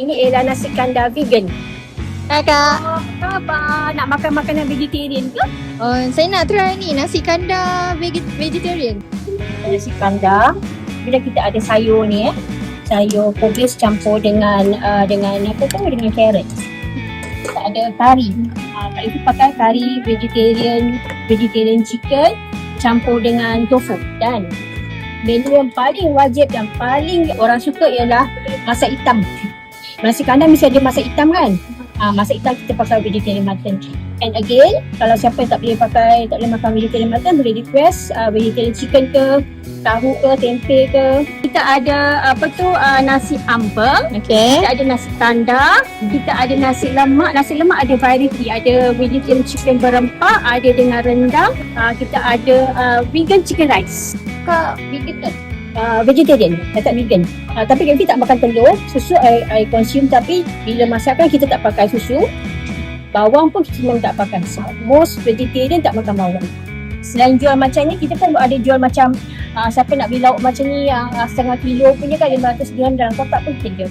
Ini ialah nasi kandar vegan. Hai Kak. Apa nak makan makanan vegetarian ke? Saya nak try ni nasi kandar vegetarian. Nasi kandar, bila kita ada sayur ni sayur kubis campur dengan apa tu, dengan carrot. Kita ada kari. Kak itu pakai kari vegetarian chicken campur dengan tofu. Dan menu yang paling wajib dan paling orang suka ialah masak hitam. Nasi kandar mesti ada masak hitam kan? Masak hitam kita pakai vegetarian mutton. And again, kalau siapa yang tak boleh makan vegetarian mutton, boleh request vegetarian chicken ke, tahu ke, tempe ke. Kita ada nasi ambeng. Okay. Kita ada nasi kandar, kita ada nasi lemak. Nasi lemak ada variety, ada vegetarian chicken berempah, ada dengan rendang. Kita ada vegan chicken rice. Kak, vegan ke? Vegetarian, tak vegan. Tapi kami tak makan telur, susu I consume, tapi bila masakan kita tak pakai susu. Bawang pun kita memang tak pakai. Most vegetarian tak makan bawang. Selain jual macam ni, kita pun ada jual macam siapa nak beli lauk macam ni yang setengah kilo punya kan, 500 gram dalam kotak pun kita jual.